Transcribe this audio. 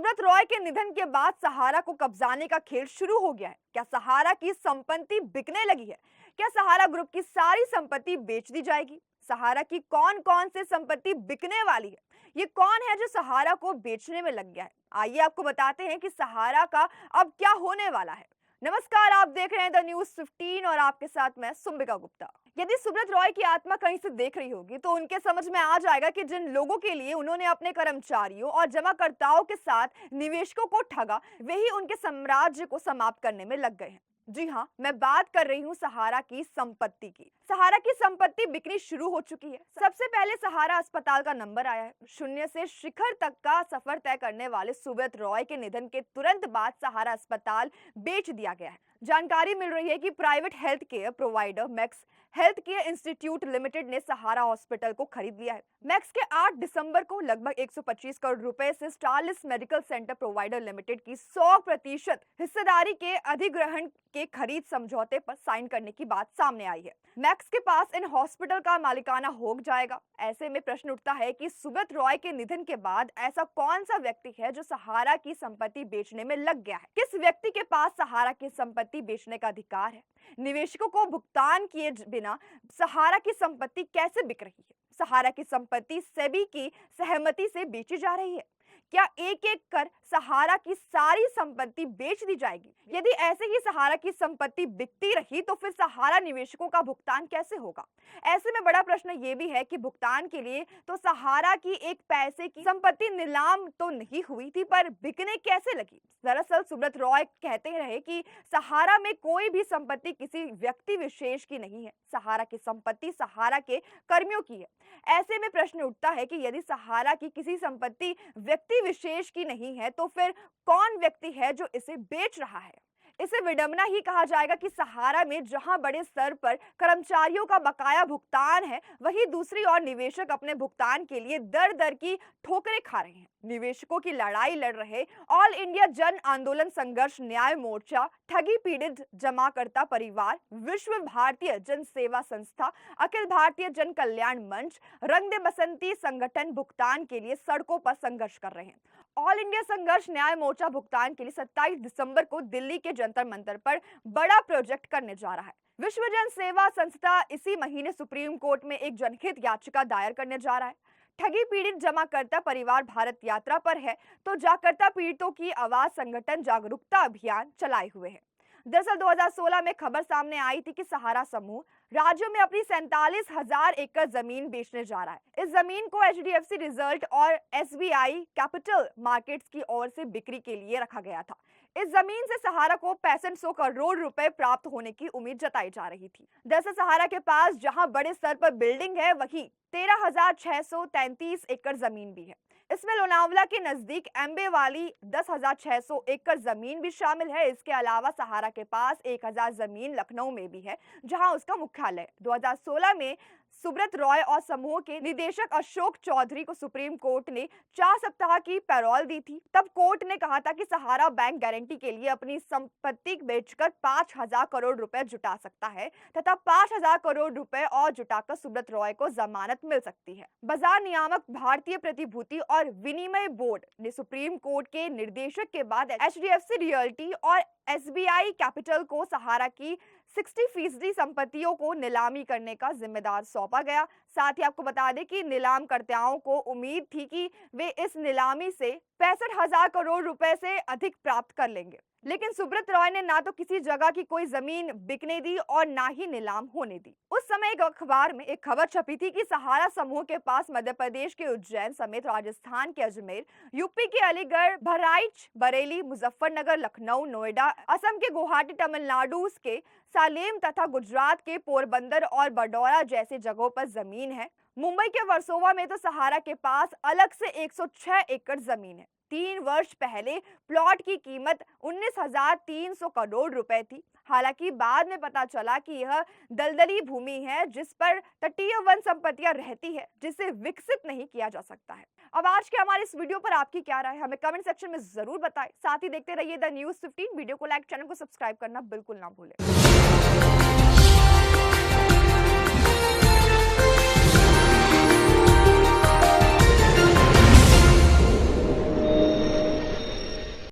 सुब्रत रॉय के निधन के बाद सहारा को कब्जाने का खेल शुरू हो गया है। क्या सहारा की संपत्ति बिकने लगी है? क्या सहारा ग्रुप की सारी संपत्ति बेच दी जाएगी? सहारा की कौन कौन से संपत्ति बिकने वाली है? ये कौन है जो सहारा को बेचने में लग गया है? आइए आपको बताते हैं कि सहारा का अब क्या होने वाला है। नमस्कार, आप देख रहे हैं द न्यूज़ 15 और आपके साथ मैं सुंबिका गुप्ता। यदि सुब्रत रॉय की आत्मा कहीं से देख रही होगी तो उनके समझ में आ जाएगा कि जिन लोगों के लिए उन्होंने अपने कर्मचारियों और जमाकर्ताओं के साथ निवेशकों को ठगा, वही उनके साम्राज्य को समाप्त करने में लग गए हैं। जी हाँ, मैं बात कर रही हूँ सहारा की संपत्ति की। सहारा की संपत्ति बिकनी शुरू हो चुकी है। सबसे पहले सहारा अस्पताल का नंबर आया है। शून्य से शिखर तक का सफर तय करने वाले सुब्रत रॉय के निधन के तुरंत बाद सहारा अस्पताल बेच दिया गया है। जानकारी मिल रही है कि private health care provider max health care institute limited ने सहारा हॉस्पिटल को खरीद लिया है। मैक्स के 8 दिसंबर को लगभग 125 करोड़ रुपए से स्टारलिस मेडिकल सेंटर प्रोवाइडर लिमिटेड की 100% हिस्सेदारी के अधिग्रहण के खरीद समझौते पर साइन करने की बात सामने आई है। मैक्स के पास इन हॉस्पिटल का मालिकाना हो जाएगा। ऐसे में प्रश्न उठता है कि सुब्रत रॉय के निधन के बाद ऐसा कौन सा व्यक्ति है जो सहारा की संपत्ति बेचने में लग गया है? किस व्यक्ति के पास सहारा की संपत्ति बेचने का अधिकार है? निवेशकों को भुगतान किए बिना सहारा की संपत्ति कैसे बिक रही है? सहारा की संपत्ति सेबी की सहमति से बेची जा रही है। क्या एक एक कर सहारा की सारी संपत्ति बेच दी जाएगी? यदि ऐसे ही सहारा की संपत्ति बिकती रही तो फिर सहारा निवेशकों का भुगतान कैसे होगा? ऐसे में बड़ा प्रश्न ये भी है कि भुगतान के लिए तो सहारा की एक पैसे की संपत्ति नीलाम तो नहीं हुई थी, पर बिकने कैसे लगी? दरअसल सुब्रत रॉय कहते रहे कि सहारा में कोई भी संपत्ति किसी व्यक्ति विशेष की नहीं है। सहारा की संपत्ति सहारा के कर्मियों की है। ऐसे में प्रश्न उठता है कि यदि सहारा की किसी संपत्ति व्यक्ति विशेष की नहीं है तो फिर कौन व्यक्ति है जो इसे बेच रहा है? इसे विडंबना ही कहा जाएगा कि सहारा में जहां बड़े स्तर पर कर्मचारियों का बकाया भुगतान है, वहीं दूसरी ओर निवेशक अपने भुगतान के लिए दर दर की ठोकरें खा रहे हैं। निवेशकों की लड़ाई लड़ रहे ऑल इंडिया जन आंदोलन संघर्ष न्याय मोर्चा, ठगी पीड़ित जमाकर्ता परिवार, विश्व भारतीय जन सेवा संस्था, अखिल भारतीय जन कल्याण मंच, रंग दे बसंती संगठन भुगतान के लिए सड़कों पर संघर्ष कर रहे हैं। ऑल इंडिया संघर्ष न्याय मोर्चा भुगतान के लिए 27 दिसंबर को दिल्ली के जंतर मंतर पर बड़ा प्रोजेक्ट करने जा रहा है। विश्व जन सेवा संस्था इसी महीने सुप्रीम कोर्ट में एक जनहित याचिका दायर करने जा रहा है। ठगी पीड़ित जमाकर्ता परिवार भारत यात्रा पर है तो जाकर्ता पीड़ितों की आवाज संगठन जागरूकता अभियान चलाए हुए है। दरअसल 2016 में खबर सामने आई थी कि सहारा समूह राज्यों में अपनी 47,000 एकड़ जमीन बेचने जा रहा है। इस जमीन को HDFC रिजल्ट और SBI कैपिटल मार्केट्स की ओर से बिक्री के लिए रखा गया था। इस जमीन से सहारा को 6500 करोड़ रुपए प्राप्त होने की उम्मीद जताई जा रही थी। दरअसल सहारा के पास जहां बड़े स्तर पर बिल्डिंग है, वहीं 13,633 एकड़ जमीन भी है। इसमें लोनावला के नजदीक एम्बे वाली 10,600 एकड़ जमीन भी शामिल है। इसके अलावा सहारा के पास 1,000 जमीन लखनऊ में भी है, जहां उसका मुख्यालय। 2016 में सुब्रत रॉय और समूह के निदेशक अशोक चौधरी को सुप्रीम कोर्ट ने 4 सप्ताह की पैरोल दी थी। तब कोर्ट ने कहा था कि सहारा बैंक गारंटी के लिए अपनी संपत्ति बेचकर 5,000 करोड़ रुपए जुटा सकता है तथा 5,000 करोड़ रुपए और जुटाकर सुब्रत रॉय को जमानत मिल सकती है। बाजार नियामक भारतीय प्रतिभूति और विनिमय बोर्ड ने सुप्रीम कोर्ट के निर्देशक के बाद HDFC रियल्टी और SBI कैपिटल को सहारा की 60% संपत्तियों को नीलामी करने का जिम्मेदार सौंपा गया। साथ ही आपको बता दें कि नीलामकर्ताओं को उम्मीद थी कि वे इस नीलामी से 65,000 करोड़ रुपए से अधिक प्राप्त कर लेंगे, लेकिन सुब्रत रॉय ने ना तो किसी जगह की कोई जमीन बिकने दी और ना ही नीलाम होने दी। उस समय एक अखबार में एक खबर छपी थी कि सहारा समूह के पास मध्य प्रदेश के उज्जैन समेत राजस्थान के अजमेर, यूपी के अलीगढ़, बहराइच, बरेली, मुजफ्फरनगर, लखनऊ, नोएडा, असम के गुवाहाटी, तमिलनाडु के सालेम तथा गुजरात के पोरबंदर और बडौरा जैसी जगहों पर जमीन है। मुंबई के वर्सोवा में तो सहारा के पास अलग से 106 एकड़ जमीन है। 3 वर्ष पहले प्लॉट की कीमत 19,300 करोड़ रुपए थी। हालांकि बाद में पता चला कि यह दलदली भूमि है जिस पर तटीय वन संपत्तियां रहती है, जिसे विकसित नहीं किया जा सकता है। अब आज के हमारे इस वीडियो पर आपकी क्या राय है, हमें कमेंट सेक्शन में जरूर बताएं। साथ ही देखते रहिए द न्यूज़ 15। वीडियो को लाइक, चैनल को सब्सक्राइब करना बिल्कुल ना भूलें।